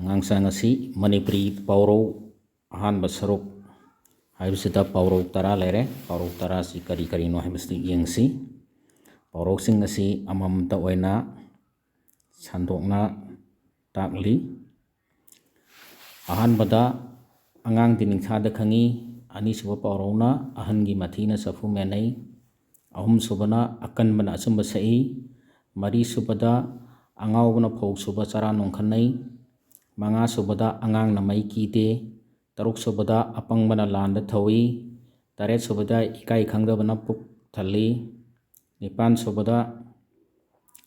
ꯑꯉꯥꯡꯁꯪ ꯑꯁꯤ ꯃꯅꯤꯄꯨꯔꯤ ꯄꯥꯎꯔꯧ ꯑꯍꯥꯟꯕ ꯁꯔꯨꯛ ꯍꯥꯏꯕꯁꯤꯗ ꯄꯥꯎꯔꯧ 10 ꯂꯩꯔꯦ꯫ ꯄꯥꯎꯔꯧ 10 ꯑꯁꯤ ꯀꯔꯤ ꯀꯔꯤꯅꯣ ꯍꯥꯏꯕꯁꯤ ꯌꯦꯡꯁꯤ꯫ ꯄꯥꯎꯔꯧꯁꯤꯡ ꯑꯁꯤ ꯑꯃꯃꯝꯇ ꯑꯣꯏꯅ ꯁꯟꯗꯣꯛꯅ ꯇꯥꯛꯂꯤ꯫ ꯑꯍꯥꯟꯕꯗ ꯑꯉꯥꯡꯗꯤ ꯅꯤꯡꯊꯥꯗ ꯈꯪꯉꯤ꯫ ꯑꯅꯤꯁꯨꯕ ꯄꯥꯎꯔꯧꯅ ꯑꯍꯟꯒꯤ ꯃꯊꯤꯅ ꯆꯐꯨ ꯃꯦꯟꯅꯩ꯫ ꯑꯍꯨꯝꯁꯨꯕꯅ ꯑꯀꯟꯕꯅ ꯑꯆꯨꯝꯕ ꯁꯛꯏ꯫ ꯃꯔꯤꯁꯨꯕꯗ ꯑꯉꯥꯎꯕꯅ ꯐꯧ ꯁꯨꯕ ꯆꯔꯥ ꯅꯣꯟꯈꯠꯅꯩ꯫ ꯃꯉꯥꯁꯨꯕꯗ ꯑꯉꯥꯡꯅ ꯃꯩ ꯀꯤꯗꯦ꯫ ꯇꯔꯨꯛꯁꯨꯕꯗ ꯑꯄꯪꯕꯅ ꯂꯥꯟꯗ ꯊꯧꯏ꯫ ꯇꯔꯦꯠꯁꯨꯕꯗ ꯏꯀꯥꯏ ꯈꯪꯗꯕꯅ ꯄꯨꯛ ꯊꯜꯂꯤ꯫ ꯅꯤꯄꯥꯜꯁꯨꯕꯗ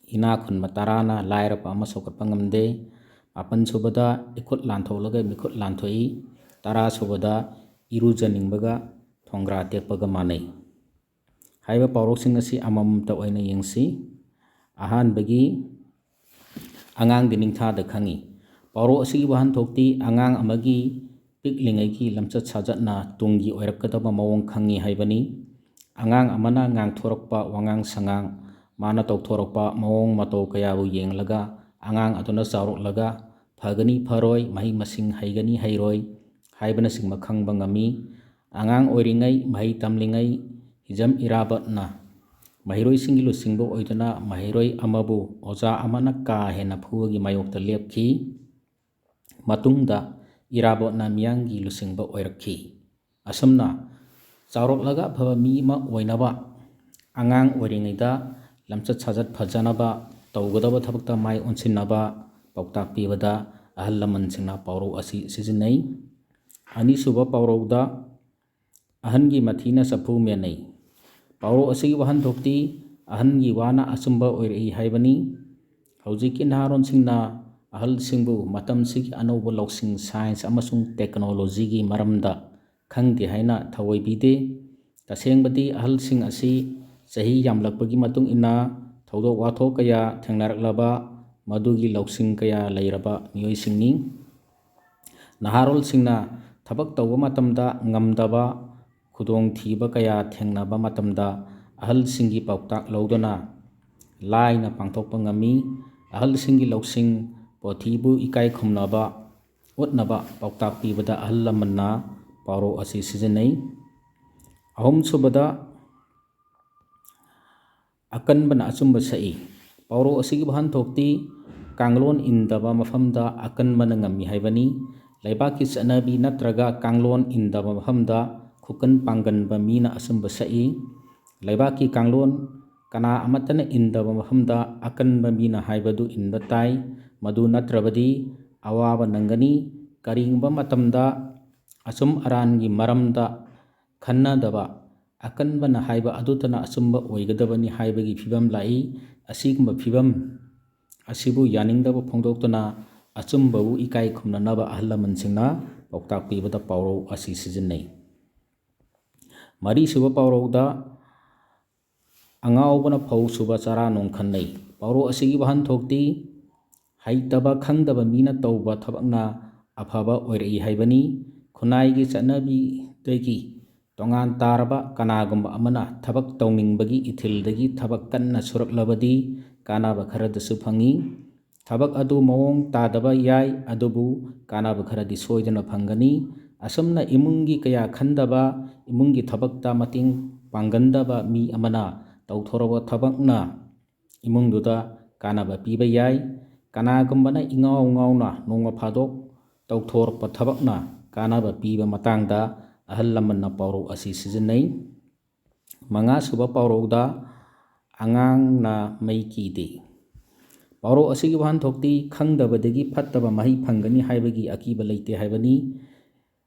ꯏꯅꯥ ꯈꯨꯟꯕ 10ꯅ ꯂꯥꯏꯔꯕ ꯑꯃ ꯁꯧꯒꯠꯄ ꯉꯝꯗꯦ꯫ ꯃꯥꯄꯜꯁꯨꯕꯗ ꯏꯈꯨꯠ ꯂꯥꯟꯊꯣꯛꯂꯒ ꯃꯤꯈꯨꯠ ꯂꯥꯟꯊꯣꯛꯏ꯫ ꯇꯔꯥꯁꯨꯕꯗ ꯏꯔꯨꯖꯅꯤꯡꯕꯒ ꯊꯣꯡꯒ꯭ꯔꯥ ꯇꯦꯛꯄꯒ ꯃꯥꯟꯅꯩ꯫ ꯍꯥꯏꯔꯤꯕ ꯄꯥꯎꯔꯧꯁꯤꯡ ꯑꯁꯤ ꯑꯃꯃꯝꯇ ꯑꯣꯏꯅ ꯌꯦꯡꯁꯤ꯫ ꯑꯍꯥꯟꯕꯒꯤ ꯑꯉꯥꯡꯗꯤ ꯅꯤꯡꯊꯥꯗ ꯈꯪꯉꯤ꯫ ꯄꯥꯎꯔꯧ ꯑꯁꯤꯒꯤ ꯋꯥꯍꯟꯊꯣꯛꯇꯤ ꯑꯉꯥꯡ ꯑꯃꯒꯤ ꯄꯤꯛꯂꯤꯉꯩꯒꯤ ꯂꯝꯆꯠ ꯁꯥꯖꯠꯅ ꯇꯨꯡꯒꯤ ꯑꯣꯏꯔꯛꯀꯗꯕ ꯃꯑꯣꯡ ꯈꯪꯉꯤ ꯍꯥꯏꯕꯅꯤ꯫ ꯑꯉꯥꯡ ꯑꯃꯅ ꯉꯥꯡꯊꯣꯔꯛꯄ ꯋꯥꯉꯥꯡ ꯁꯉꯥꯡ, ꯃꯥꯅ ꯇꯧꯊꯣꯔꯛꯄ ꯃꯑꯣꯡ ꯃꯇꯧ ꯀꯌꯥꯕꯨ ꯌꯦꯡꯂꯒ ꯑꯉꯥꯡ ꯑꯗꯨꯅ ꯆꯥꯎꯔꯛꯂꯒ ꯐꯒꯅꯤ ꯐꯔꯣꯏ, ꯃꯍꯩ ꯃꯁꯤꯡ ꯍꯩꯒꯅꯤ ꯍꯩꯔꯣꯏ ꯍꯥꯏꯕꯅꯆꯤꯡꯕ ꯈꯪꯕ ꯉꯝꯃꯤ꯫ ꯑꯉꯥꯡ ꯑꯣꯏꯔꯤꯉꯩ, ꯃꯍꯩ ꯇꯝꯂꯤꯉꯩ ꯍꯤꯖꯝ ꯏꯔꯥꯕꯣꯠꯅ ꯃꯍꯩꯔꯣꯏꯁꯤꯡꯒꯤ ꯂꯨꯆꯤꯡꯕ ꯑꯣꯏꯗꯨꯅ ꯃꯍꯩꯔꯣꯏ ꯑꯃꯕꯨ ꯑꯣꯖꯥ ꯑꯃꯅ ꯀꯥ ꯍꯦꯟꯅ ꯐꯨꯕꯒꯤ ꯃꯥꯌꯣꯛꯇ ꯂꯦꯞꯈꯤ꯫ ꯃꯇꯨꯡꯗ ꯏꯔꯥꯕꯣꯠꯅ ꯃꯤꯌꯥꯝꯒꯤ ꯂꯨꯆꯤꯡꯕ ꯑꯣꯏꯔꯛꯈꯤ꯫ ꯑꯁꯨꯝꯅ ꯆꯥꯎꯔꯛꯂꯒ ꯑꯐꯕ ꯃꯤ ꯑꯃ ꯑꯣꯏꯅꯕ ꯑꯉꯥꯡ ꯑꯣꯏꯔꯤꯉꯩꯗ ꯂꯝꯆꯠ ꯁꯥꯖꯠ ꯐꯖꯅꯕ, ꯇꯧꯒꯗꯕ ꯊꯕꯛꯇ ꯃꯥꯏ ꯑꯣꯟꯁꯤꯟꯅꯕ ꯄꯥꯎꯇꯥꯛ ꯄꯤꯕꯗ ꯑꯍꯜ ꯂꯃꯟꯁꯤꯡꯅ ꯄꯥꯎꯔꯧ ꯑꯁꯤ ꯁꯤꯖꯤꯟꯅꯩ꯫ ꯑꯅꯤꯁꯨꯕ ꯄꯥꯎꯔꯧꯗ ꯑꯍꯟꯒꯤ ꯃꯊꯤꯅ ꯆꯐꯨ ꯃꯦꯟꯅꯩ꯫ ꯄꯥꯎꯔꯧ ꯑꯁꯤꯒꯤ ꯋꯥꯍꯟꯊꯣꯛꯇꯤ ꯑꯍꯟꯒꯤ ꯋꯥꯅ ꯑꯆꯨꯝꯕ ꯑꯣꯏꯔꯛꯏ ꯍꯥꯏꯕꯅꯤ꯫ ꯍꯧꯖꯤꯛꯀꯤ ꯅꯍꯥꯔꯣꯟꯁꯤꯡꯅ ꯑꯍꯜꯁꯤꯡꯕꯨ ꯃꯇꯝꯁꯤꯒꯤ ꯑꯅꯧꯕ ꯂꯧꯁꯤꯡ, ꯁꯥꯏꯟꯁ ꯑꯃꯁꯨꯡ ꯇꯦꯛꯅꯣꯂꯣꯖꯤꯒꯤ ꯃꯔꯝꯗ ꯈꯪꯗꯦ ꯍꯥꯏꯅ ꯊꯑꯣꯏꯕꯤꯗꯦ꯫ ꯇꯁꯦꯡꯕꯗꯤ ꯑꯍꯜꯁꯤꯡ ꯑꯁꯤ ꯆꯍꯤ ꯌꯥꯝꯂꯛꯄꯒꯤ ꯃꯇꯨꯡ ꯏꯟꯅ ꯊꯧꯗꯣꯛ ꯋꯥꯊꯣꯛ ꯀꯌꯥ ꯊꯦꯡꯅꯔꯛꯂꯕ, ꯃꯗꯨꯒꯤ ꯂꯧꯁꯤꯡ ꯀꯌꯥ ꯂꯩꯔꯕ ꯃꯤꯑꯣꯏꯁꯤꯡꯅꯤ꯫ ꯅꯍꯥꯔꯣꯜꯁꯤꯡꯅ ꯊꯕꯛ ꯇꯧꯕ ꯃꯇꯝꯗ ꯉꯝꯗꯕ, ꯈꯨꯗꯣꯡꯊꯤꯕ ꯀꯌꯥ ꯊꯦꯡꯅꯕ ꯃꯇꯝꯗ ꯑꯍꯜꯁꯤꯡꯒꯤ ꯄꯥꯎꯇꯥꯛ ꯂꯧꯗꯨꯅ ꯂꯥꯏꯅ ꯄꯥꯡꯊꯣꯛꯄ ꯉꯝꯃꯤ꯫ ꯑꯍꯜꯁꯤꯡꯒꯤ ꯂꯧꯁꯤꯡ, ꯄꯣꯊꯤꯕꯨ ꯏꯀꯥꯏ ꯈꯨꯝꯅꯕ ꯎꯠꯅꯕ ꯄꯥꯎꯇꯥꯛ ꯄꯤꯕꯗ ꯑꯍꯜ ꯂꯃꯟꯅ ꯄꯥꯎꯔꯧ ꯑꯁꯤ ꯁꯤꯖꯤꯟꯅꯩ꯫ ꯑꯍꯨꯝꯁꯨꯕꯗ ꯑꯀꯟꯕꯅ ꯑꯆꯨꯝꯕ ꯁꯛꯏ꯫ ꯄꯥꯎꯔꯧ ꯑꯁꯤꯒꯤ ꯋꯥꯍꯟꯊꯣꯛꯇꯤ ꯀꯥꯡꯂꯣꯟ ඉꯟꯗꯕ ꯃꯐꯝꯗ ꯑꯀꯟꯕꯅ ꯉꯝꯃꯤ ꯍꯥꯏꯕꯅꯤ꯫ ꯂꯩꯕꯥꯛꯀꯤ ꯆꯠꯅꯕꯤ ꯅꯠꯇ꯭ꯔꯒ ꯀꯥꯡꯂꯣꯟ ඉꯟꯗꯕ ꯃꯐꯝꯗ ꯈꯨꯀꯟ ꯄꯥꯡꯒꯟꯕ ꯃꯤꯅ ꯑꯆꯨꯝꯕ ꯁꯛꯏ꯫ ꯂꯩꯕꯥꯛꯀꯤ ꯀꯥꯡꯂꯣꯟ ꯀꯅꯥ ꯑꯃꯠꯇꯅ ඉꯟꯗꯕ ꯃꯐꯝꯗ ꯑꯀꯟꯕ ꯃꯤꯅ ꯍꯥꯏꯕꯗꯨ ඉꯟꯕ ꯇꯥꯏ꯫ ꯃꯗꯨ ꯅꯠꯇ꯭ꯔꯕꯗꯤ ꯑꯋꯥꯕ ꯅꯪꯒꯅꯤ꯫ ꯀꯔꯤꯒꯨꯝꯕ ꯃꯇꯝꯗ ꯑꯆꯨꯝ ꯑꯔꯥꯟꯒꯤ ꯃꯔꯝꯗ ꯈꯟꯅꯗꯕ, ꯑꯀꯟꯕꯅ ꯍꯥꯏꯕ ꯑꯗꯨꯇꯅ ꯑꯆꯨꯝꯕ ꯑꯣꯏꯒꯗꯕꯅꯤ ꯍꯥꯏꯕꯒꯤ ꯐꯤꯚꯝ ꯂꯥꯛꯏ꯫ ꯑꯁꯤꯒꯨꯝꯕ ꯐꯤꯚꯝ ꯑꯁꯤꯕꯨ ꯌꯥꯅꯤꯡꯗꯕ ꯐꯣꯡꯗꯣꯛꯇꯨꯅ ꯑꯆꯨꯝꯕꯕꯨ ꯏꯀꯥꯏ ꯈꯨꯝꯅꯅꯕ ꯑꯍꯜ ꯂꯃꯟꯁꯤꯡꯅ ꯄꯥꯎꯇꯥꯛ ꯄꯤꯕꯗ ꯄꯥꯎꯔꯧ ꯑꯁꯤ ꯁꯤꯖꯤꯟꯅꯩ꯫ ꯃꯔꯤꯁꯨꯕ ꯄꯥꯎꯔꯧꯗ ꯑꯉꯥꯎꯕꯅ ꯐꯧ ꯁꯨꯕ ꯆꯔꯥ ꯅꯣꯟꯈꯠꯅꯩ꯫ ꯄꯥꯎꯔꯧ ꯑꯁꯤꯒꯤ ꯋꯥꯍꯟꯊꯣꯛꯇꯤ ꯍꯩꯇꯕ ꯈꯪꯗꯕ ꯃꯤꯅ ꯇꯧꯕ ꯊꯕꯛꯅ ꯑꯐꯕ ꯑꯣꯏꯔꯛꯏ ꯍꯥꯏꯕꯅꯤ꯫ ꯈꯨꯟꯅꯥꯏꯒꯤ ꯆꯠꯅꯕꯤꯗꯒꯤ ꯇꯣꯉꯥꯟ ꯇꯥꯔꯕ ꯀꯅꯥꯒꯨꯝꯕ ꯑꯃꯅ ꯊꯕꯛ ꯇꯧꯅꯤꯡꯕꯒꯤ ꯏꯊꯤꯜꯗꯒꯤ ꯊꯕꯛ ꯀꯟꯅ ꯁꯨꯔꯛꯂꯕꯗꯤ ꯀꯥꯟꯅꯕ ꯈꯔꯗꯁꯨ ꯐꯪꯏ꯫ ꯊꯕꯛ ꯑꯗꯨ ꯃꯑꯣꯡ ꯇꯥꯗꯕ ꯌꯥꯏ, ꯑꯗꯨꯕꯨ ꯀꯥꯟꯅꯕꯈꯔꯗꯤ ꯁꯣꯏꯗꯅ ꯐꯪꯒꯅꯤ꯫ ꯑꯁꯨꯝꯅ ꯏꯃꯨꯡꯒꯤ ꯀꯌꯥ ꯈꯟꯗꯕ, ꯏꯃꯨꯡꯒꯤ ꯊꯕꯛꯇ ꯃꯇꯦꯡ ꯄꯥꯡꯒꯟꯗꯕ ꯃꯤ ꯑꯃꯅ ꯇꯧꯊꯣꯔꯛꯄ ꯊꯕꯛꯅ ꯏꯃꯨꯡꯗꯨꯗ ꯀꯥꯟꯅꯕ ꯄꯤꯕ ꯌꯥꯏ꯫ ꯀꯅꯥꯒꯨꯝꯕꯅ ꯏꯉꯥꯎ ꯉꯥꯎꯅ ꯅꯣꯡꯃ ꯐꯥꯗꯣꯛ ꯇꯧꯊꯣꯔꯛꯄ ꯊꯕꯛꯅ ꯀꯥꯟꯅꯕ ꯄꯤꯕ ꯃꯇꯥꯡꯗ ꯑꯍꯜ ꯂꯃꯟꯅ ꯄꯥꯎꯔꯧ ꯑꯁꯤ ꯁꯤꯖꯤꯟꯅꯩ꯫ ꯃꯉꯥꯁꯨꯕ ꯄꯥꯎꯔꯧꯗ ꯑꯉꯥꯡꯅ ꯃꯩ ꯀꯤꯗꯦ꯫ ꯄꯥꯎꯔꯧ ꯑꯁꯤꯒꯤ ꯋꯥꯍꯟꯊꯣꯛꯇꯤ ꯈꯪꯗꯕꯗꯒꯤ ꯐꯠꯇꯕ ꯃꯍꯩ ꯐꯪꯒꯅꯤ ꯍꯥꯏꯕꯒꯤ ꯑꯀꯤꯕ ꯂꯩꯇꯦ ꯍꯥꯏꯕꯅꯤ꯫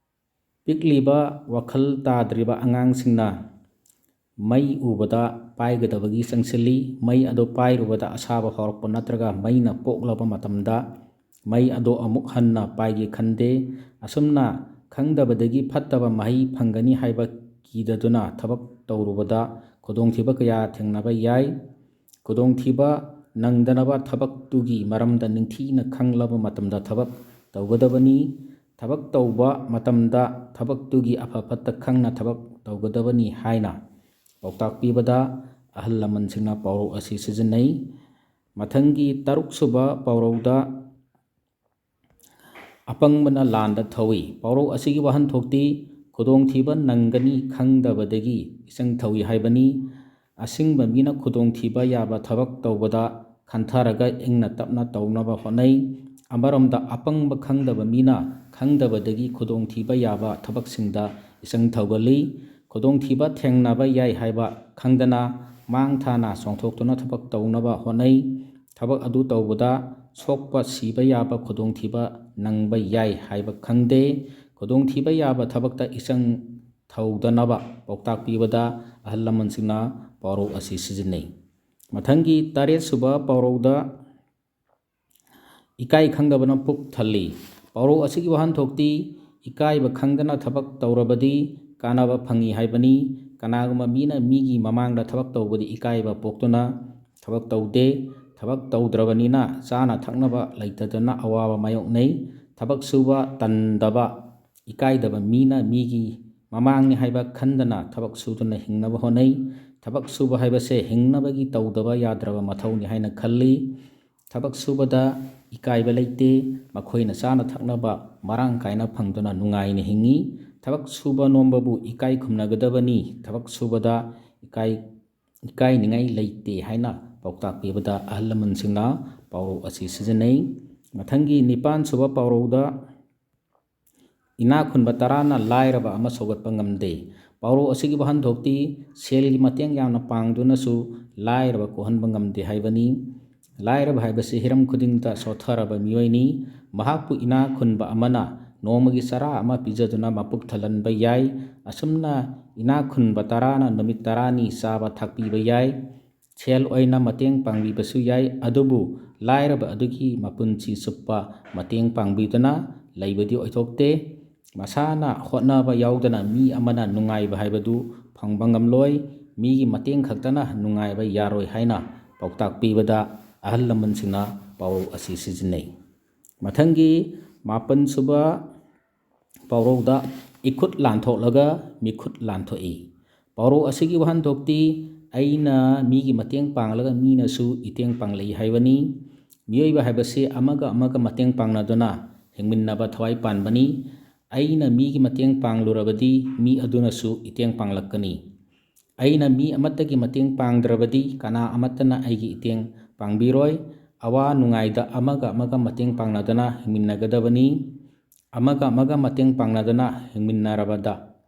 ꯄꯤꯛꯂꯤꯕ, ꯋꯥꯈꯜ ꯇꯥꯗ꯭ꯔꯤꯕ ꯑꯉꯥꯡꯁꯤꯡꯅ ꯃꯩ ꯎꯕꯗ ꯄꯥꯏꯒꯗꯕꯒꯤ ꯆꯪꯁꯤꯜꯂꯤ꯫ ꯃꯩ ꯑꯗꯨ ꯄꯥꯏꯔꯨꯕꯗ ꯑꯁꯥꯕ ꯐꯥꯎꯔꯛꯄ ꯅꯠꯇ꯭ꯔꯒ ꯃꯩꯅ ꯄꯣꯛꯂꯕ ꯃꯇꯝꯗ ꯃꯩ ꯑꯗꯨ ꯑꯃꯨꯛ ꯍꯟꯅ ꯄꯥꯏꯒꯦ ꯈꯟꯗꯦ꯫ ꯑꯁꯨꯝꯅ ꯈꯪꯗꯕꯗꯒꯤ ꯐꯠꯇꯕ ꯃꯍꯩ ꯐꯪꯒꯅꯤ ꯍꯥꯏꯕ ꯀꯤꯗꯗꯨꯅꯊꯕꯛ ꯇꯧꯔꯨꯕꯗ ꯈꯨꯗꯣꯡꯊꯤꯕ ꯀꯌా ꯊꯦꯡꯅꯕ ꯌꯥꯏ꯫ ꯈꯨꯗꯣꯡꯊꯤꯕ ꯅꯪꯗꯅꯕ ꯊꯕꯛꯇꯨꯒꯤ ꯃꯔꯝꯗ ꯅꯤꯡꯊꯤꯅ ꯈꯪꯂꯕ ꯃꯇꯝꯗ ꯊꯕꯛ ꯇꯧꯒꯗꯕꯅꯤ꯫ ꯊꯕꯛ ꯇꯧꯕ ꯃꯇꯝꯗ ꯊꯕꯛꯇꯨꯒꯤ ꯑꯐ ꯐꯠꯇ ꯈꯪꯅ ꯊꯕꯛ ꯇꯧꯒꯗꯕꯅꯤ ꯍꯥꯏꯅ ꯄꯥꯎꯇꯥꯛ ꯄꯤꯕꯗ ꯑꯍꯜ ꯂꯃꯟꯁꯤꯡꯅ ꯄꯥꯎꯔꯧ ꯑꯁꯤ ꯁꯤꯖꯤꯟꯅꯩ꯫ ꯃꯊꯪꯒꯤ 10ꯁꯨꯕ ꯄꯥꯎꯔꯧꯗ ꯑꯄꯪꯕꯅ ꯂꯥꯟꯗ ꯊꯧꯏ꯫ ꯄꯥꯎꯔꯧ ꯑꯁꯤꯒꯤ ꯋꯥꯍꯟꯊꯣꯛꯇꯤ ꯈꯨꯗꯣꯡꯊꯤꯕ ꯅꯪꯒꯅꯤ ꯈꯪꯗꯕꯗꯒꯤ ꯏꯆꯪ ꯊꯧꯏ ꯍꯥꯏꯕꯅꯤ꯫ ꯑꯁꯤꯡꯕ ꯃꯤꯅ ꯈꯨꯗꯣꯡꯊꯤꯕ ꯌꯥꯕ ꯊꯕꯛ ꯇꯧꯕꯗ ꯈꯟꯊꯔꯒ ꯏꯪꯅ ꯇꯞꯅ ꯇꯧꯅꯕ ꯍꯣꯠꯅꯩ꯫ ꯑꯃꯔꯣꯝꯗ ꯑꯄꯪꯕ ꯈꯪꯗꯕ ꯃꯤꯅ ꯈꯪꯗꯕꯗꯒꯤ ꯈꯨꯗꯣꯡꯊꯤꯕ ꯌꯥꯕ ꯊꯕꯛꯁꯤꯡꯗ ꯏꯆꯪ ꯊꯧꯒꯜꯂꯤ꯫ ꯈꯨꯗꯣꯡꯊꯤꯕ ꯊꯦꯡꯅꯕ ꯌꯥꯏ ꯍꯥꯏꯕ ꯈꯪꯗꯅ ꯃꯥꯡ ꯊꯥꯅ ꯆꯣꯡꯊꯣꯛꯇꯨꯅ ꯊꯕꯛ ꯇꯧꯅꯕ ꯍꯣꯠꯅꯩ꯫ ꯊꯕꯛ ꯑꯗꯨ ꯇꯧꯕꯗ ꯁꯣꯛꯄ ꯁꯤꯕ ꯌꯥꯕ ꯈꯨꯗꯣꯡꯊꯤꯕ ꯅꯪꯕ ꯌꯥꯏ ꯍꯥꯏꯕ ꯈꯪꯗꯦ꯫ ꯈꯨꯗꯣꯡꯊꯤꯕ ꯌꯥꯕ ꯊꯕꯛꯇ ꯏꯆꯪ ꯊꯧꯗꯅꯕ ꯄꯥꯎꯇꯥꯛ ꯄꯤꯕꯗ ꯑꯍꯜ ꯂꯃꯟꯁꯤꯡꯅ ꯄꯥꯎꯔꯧ ꯑꯁꯤ ꯁꯤꯖꯤꯟꯅꯩ꯫ ꯃꯊꯪꯒꯤ 8ꯁꯨꯕ ꯄꯥꯎꯔꯧꯗ ꯏꯀꯥꯏ ꯈꯪꯗꯕꯅ ꯄꯨꯛ ꯊꯜꯂꯤ꯫ ꯄꯥꯎꯔꯧ ꯑꯁꯤꯒꯤ ꯋꯥꯍꯟꯊꯣꯛꯇꯤ ꯏꯀꯥꯏꯕ ꯈꯪꯗꯅ ꯊꯕꯛ ꯇꯧꯔꯕꯗꯤ ꯀꯥꯟꯅꯕ ꯐꯪꯏ ꯍꯥꯏꯕꯅꯤ꯫ ꯀꯅꯥꯒꯨꯝꯕ ꯃꯤꯅ ꯃꯤꯒꯤ ꯃꯃꯥꯡꯗ ꯊꯕꯛ ꯇꯧꯕꯗꯤ ꯏꯀꯥꯏꯕ ꯄꯣꯛꯇꯨꯅ ꯊꯕꯛ ꯇꯧꯗꯦ꯫ ꯊꯕꯛ ꯇꯧꯗ꯭ꯔꯕꯅꯤꯅ ꯆꯥꯅ ꯊꯛꯅꯕ ꯂꯩꯇꯗꯅ ꯑꯋꯥꯕ ꯃꯥꯌꯣꯛꯅꯩ꯫ ꯊꯕꯛ ꯁꯨꯕ ꯇꯟꯗꯕ ꯏꯀꯥꯏꯗꯕ ꯃꯤꯅ ꯃꯤꯒꯤ ꯃꯃꯥꯡꯅꯤ ꯍꯥꯏꯕ ꯈꯟꯗꯅ ꯊꯕꯛ ꯁꯨꯗꯨꯅ ꯍꯤꯡꯅꯕ ꯍꯣꯠꯅꯩ꯫ ꯊꯕꯛ ሱꯕ ꯍꯥꯏꯕꯁꯦ ꯍꯤꯡꯅꯕꯒꯤ ꯇꯧꯗꯕ ꯌꯥꯗ꯭ꯔꯕ ꯃꯊꯧꯅꯤ ꯍꯥꯏꯅ ꯈꯜꯂꯤ꯫ ꯊꯕꯛ ꯁꯨꯕꯗ ꯏꯀꯥꯏꯕ ꯂꯩꯇꯦ꯫ ꯃꯈꯣꯏꯅ ꯆꯥꯅ ꯊꯛꯅꯕ ꯃꯔꯥꯡ ꯀꯥꯏꯅ ꯐꯪꯗꯨꯅ ꯅꯨꯡꯉꯥꯏꯅ ꯍꯤꯡꯉꯤ꯫ ꯊꯕꯛ ꯁꯨꯕ ꯅꯣꯝꯕꯕꯨ ꯏꯀꯥꯏ ꯈꯨꯝꯅꯒꯗꯕꯅꯤ꯫ ꯊꯕꯛ ꯁꯨꯕꯗ ꯏꯀꯥꯏꯅꯤꯡꯉꯥꯏ ꯂꯩꯇꯦ ꯍꯥꯏꯅ ꯄꯥꯎꯇꯥꯛ ꯄꯤꯕꯗ ꯑꯍꯜ ꯂꯃꯟꯁꯤꯡꯅ ꯄꯥꯎꯔꯧ ꯑꯁꯤ ꯁꯤꯖꯤꯟꯅꯩ꯫ ꯃꯊꯪꯒꯤ 9ꯁꯨꯕ ꯄꯥꯎꯔꯧꯗ ꯏꯅꯥꯛ ꯈꯨꯟꯕ ꯇꯔꯥꯅ ꯂꯥꯏꯔꯕ ꯑꯃ ꯁꯧꯒꯠꯄ ꯉꯝꯗꯦ꯫ ꯄꯥꯎꯔꯧ ꯑꯁꯤꯒꯤ ꯋꯥꯍꯟꯊꯣꯛꯇꯤ ꯁꯦꯜꯒꯤ ꯃꯇꯦꯡ ꯌꯥꯝꯅ ꯄꯥꯡꯗꯨꯅꯁꯨ ꯂꯥꯏꯔꯕ ꯀꯣꯛꯍꯟꯕ ꯉꯝꯗꯦ ꯍꯥꯏꯕꯅꯤ꯫ ꯂꯥꯏꯔꯕ ꯍꯥꯏꯕꯁꯤ హిꯔꯝ ꯈꯨꯗꯤꯡꯗ ꯁꯣꯠꯊꯔꯕ ꯃꯤꯑꯣꯏꯅꯤ꯫ ꯃꯍꯥꯛꯄꯨ ꯏꯅꯥꯛ ꯈꯨꯟꯕ ꯑꯃꯅ ꯅꯣꯡꯃꯒꯤ ꯆꯔꯥ ꯑꯃ ꯄꯤꯖꯗꯨꯅ ꯃꯄꯨꯛ ꯊꯜꯍꯟꯕ ꯌꯥꯏ꯫ ꯑꯁꯨꯝꯅ ꯏꯅꯥꯛ ꯈꯨꯟꯕ ꯇꯔꯥꯅ ꯅꯨꯃꯤꯠ 10ꯅꯤ ꯆꯥꯕ ꯊꯛꯄꯤꯕ ꯌꯥꯏ, ꯁꯦꯜ ꯑꯣꯏꯅ ꯃꯇꯦꯡ ꯄꯥꯡꯕꯤꯕꯁꯨ ꯌꯥꯏ꯫ ꯑꯗꯨꯕꯨ ꯂꯥꯏꯔꯕ ꯑꯗꯨꯒꯤ ꯃꯄꯨꯟꯁꯤ ꯆꯨꯞꯄ ꯃꯇꯦꯡ ꯄꯥꯡꯕꯤꯗꯨꯅ ꯂꯩꯕꯗꯤ ꯑꯣꯏꯊꯣꯛꯇꯦ꯫ ꯃꯁꯥꯅ ꯍꯣꯠꯅꯕ ꯌꯥꯎꯗꯅ ꯃꯤ ꯑꯃꯅ ꯅꯨꯡꯉꯥꯏꯕ ꯍꯥꯏꯕꯗු ꯐꯪꯕ ꯉꯝꯂꯣꯏ꯫ ꯃꯤꯒꯤ ꯃꯇꯦꯡ ꯈꯛꯇꯅ ꯅꯨꯡꯉꯥꯏꯕ ꯌꯥꯔꯣꯏ ꯍꯥꯏꯅ ꯄꯥꯎꯇꯥꯛ ꯄꯤꯕꯗ ꯑꯍꯜ ꯂꯃꯟꯁꯤꯡꯅ ꯄꯥꯎꯔꯧ ꯑꯁꯤ ꯁꯤꯖꯤꯟꯅꯩ꯫ ꯃꯊꯪꯒꯤ 9ꯁꯨꯕ ꯄꯥꯎꯔꯧꯗ ꯏꯈꯨꯠ ꯂꯥꯟꯊꯣꯛꯂꯒ ꯃꯤꯈꯨꯠ ꯂꯥꯟꯊꯣꯛꯏ꯫ ꯄꯥꯎꯔꯧ ꯑꯁꯤꯒꯤ ꯋꯥꯍꯟꯊꯣꯛꯇꯤ ꯑꯩꯅ ꯃꯤꯒꯤ ꯃꯇꯦꯡ ꯄꯥꯡꯂꯒ ꯃꯤꯅꯁꯨ ꯏꯇꯦꯡ ꯄꯥꯡꯂꯛꯏ ꯍꯥꯏꯕꯅꯤ꯫ ꯃꯤꯑꯣꯏꯕ ꯍꯥꯏꯕꯁꯤ ꯑꯃꯒ ꯑꯃꯒ ꯃꯇꯦꯡ ꯄꯥꯡꯅꯗꯨꯅ ꯍꯤꯡꯃꯤꯟꯅꯕ ꯊꯋꯥꯏ ꯄꯥꯟꯕꯅꯤ꯫ ꯑꯩꯅ ꯃꯤꯒꯤ ꯃꯇꯦꯡ ꯄꯥꯡꯂꯨꯔꯕꯗꯤ ꯃꯤ ꯑꯗꯨꯅꯁꯨ ꯏꯇꯦꯡ ꯄꯥꯡꯂꯛꯀꯅꯤ꯫ ꯑꯩꯅ ꯃꯤ ꯑꯃꯠꯇꯒꯤ ꯃꯇꯦꯡ ꯄꯥꯡꯗ꯭ꯔꯕꯗꯤ ꯀꯅꯥ ꯑꯃꯠꯇꯅ ꯑꯩꯒꯤ ꯏꯇꯦꯡ ꯄꯥꯡꯕꯤꯔꯣꯏ꯫ ꯑꯋꯥ ꯅꯨꯡꯉꯥꯏꯗ ꯑꯃꯒ ꯑꯃꯒ ꯃꯇꯦꯡ ꯄꯥꯡꯅꯗꯨꯅ ꯍꯤꯡꯃꯤꯟꯅꯒꯗꯕꯅꯤ꯫ ꯑꯃꯒ ꯑꯃꯒ ꯃꯇꯦꯡ ꯄꯥꯡꯅꯗꯨꯅ ꯍꯤꯡꯃꯤꯟꯅꯔꯕꯗ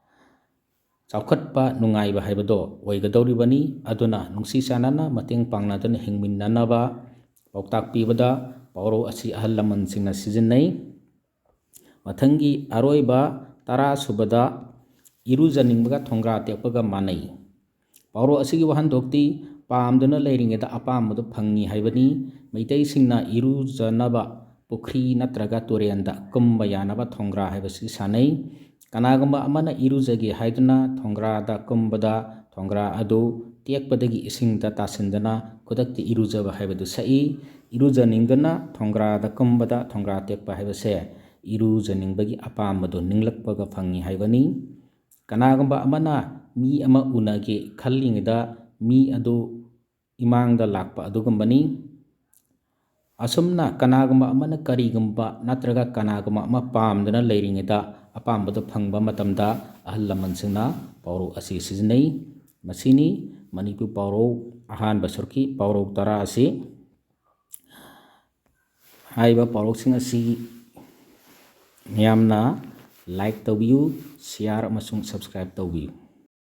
ꯆꯥꯎꯈꯠꯄ ꯅꯨꯡꯉꯥꯏꯕ ꯍꯥꯏꯕꯗꯣ ꯑꯣꯏꯒꯗꯧꯔꯤꯕꯅꯤ꯫ ꯑꯗꯨꯅ ꯅꯨꯡꯁꯤ ꯆꯥꯟꯅꯅ ꯃꯇꯦꯡ ꯄꯥꯡꯅꯗꯨꯅ ꯍꯤꯡꯃꯤꯟꯅꯅꯕ ꯄꯥꯎꯇꯥꯛ ꯄꯤꯕꯗ ꯄꯥꯎꯔꯧ ꯑꯁꯤ ꯑꯍꯜ ꯂꯃꯟꯁꯤꯡꯅ ꯁꯤꯖꯤꯟꯅꯩ꯫ ꯃꯊꯪꯒꯤ ꯑꯔꯣꯏꯕ 10ꯁꯨꯕꯗ ꯏꯔꯨꯖꯅꯤꯡꯕꯒ ꯊꯣꯡꯒ꯭ꯔꯥ ꯇꯦꯛꯄꯒ ꯃꯥꯟꯅꯩ꯫ ꯄꯥꯎꯔꯧ ꯑꯁꯤꯒꯤ ꯋꯥꯍꯟꯊꯣꯛꯇꯤ ꯄꯥꯝꯗꯨꯅ ꯂꯩꯔꯤꯉꯩꯗ ꯑꯄꯥꯝꯕꯗꯨ ꯐꯪꯏ ꯍꯥꯏꯕꯅꯤ꯫ ꯃꯩꯇꯩꯁꯤꯡꯅ ꯏꯔꯨꯖꯅꯕ ꯄꯨꯈ꯭ꯔꯤ ꯅꯠꯇ꯭ꯔꯒ ꯇꯨꯔꯦꯟꯗ ꯀꯨꯝꯕ ꯌꯥꯅꯕ ꯊꯣꯡꯒ꯭ꯔꯥ ꯍꯥꯏꯕꯁꯤ ꯁꯥꯟꯅꯩ꯫ ꯀꯅꯥꯒꯨꯝꯕ ꯑꯃꯅ ꯏꯔꯨꯖꯒꯦ ꯍꯥꯏꯗꯨꯅ ꯊꯣꯡꯒ꯭ꯔꯥꯗ ꯀꯨꯝꯕꯗ ꯊꯣꯡꯒ꯭ꯔꯥ ꯑꯗꯨ ꯇꯦꯛꯄꯗꯒꯤ ꯏꯁꯤꯡꯗ ꯇꯥꯁꯤꯟꯗꯨꯅ ꯈꯨꯗꯛꯇ ꯏꯔꯨꯖꯕ ꯍꯥꯏꯕꯗꯨ ꯁꯛꯏ꯫ ꯏꯔꯨꯖꯅꯤꯡꯗꯨꯅ ꯊꯣꯡꯒ꯭ꯔꯥꯗ ꯀꯨꯝꯕꯗ ꯊꯣꯡꯒ꯭ꯔꯥ ꯇꯦꯛꯄ ꯍꯥꯏꯕꯁꯦ ꯏꯔꯨꯖꯅꯤꯡꯕꯒꯤ ꯑꯄꯥꯝꯕꯗꯨ ꯅꯤꯡꯂꯛꯄꯒ ꯐꯪꯏ ꯍꯥꯏꯕꯅꯤ꯫ ꯀꯅꯥꯒꯨꯝꯕ ꯑꯃꯅ ꯃꯤ ꯑꯃ ꯎꯅꯒꯦ ꯈꯜꯂꯤꯉꯩꯗ ꯃꯤ ꯑꯗꯨ ꯏꯃꯥꯡꯗ ꯂꯥꯛꯄ ꯑꯗꯨꯒꯨꯝꯕꯅꯤ꯫ ꯑꯁꯨꯝꯅ ꯀꯅꯥꯒꯨꯝꯕ ꯑꯃꯅ ꯀꯔꯤꯒꯨꯝꯕ ꯅꯠꯇ꯭ꯔꯒ ꯀꯅꯥꯒꯨꯝꯕ ꯑꯃ ꯄꯥꯝꯗꯨꯅ ꯂꯩꯔꯤꯉꯩꯗ ꯑꯄꯥꯝꯕꯗꯨ ꯐꯪꯕ ꯃꯇꯝꯗ ꯑꯍꯜ ꯂꯃꯟꯁꯤꯡꯅ ꯄꯥꯎꯔꯧ ꯑꯁꯤ ꯁꯤꯖꯤꯟꯅꯩ꯫ ꯃꯁꯤꯅꯤ ꯃꯅꯤꯄꯨꯔ ꯄꯥꯎꯔꯧ ꯑꯍꯥꯟꯕ ꯁꯔꯨꯛꯀꯤ ꯄꯥꯎꯔꯧ 10 ꯑꯁꯤ꯫ ꯍꯥꯏꯔꯤꯕ ꯄꯥꯎꯔꯧꯁꯤꯡ ꯑꯁꯤ ꯃꯌꯥꯝꯅ ꯂꯥꯏꯛ ꯇꯧꯕꯤꯌꯨ, ꯁꯤꯌꯥꯔ ꯑꯃꯁꯨꯡ ꯁꯕꯁꯀ꯭ꯔꯥꯏꯕ ꯇꯧꯕꯤꯌꯨ꯫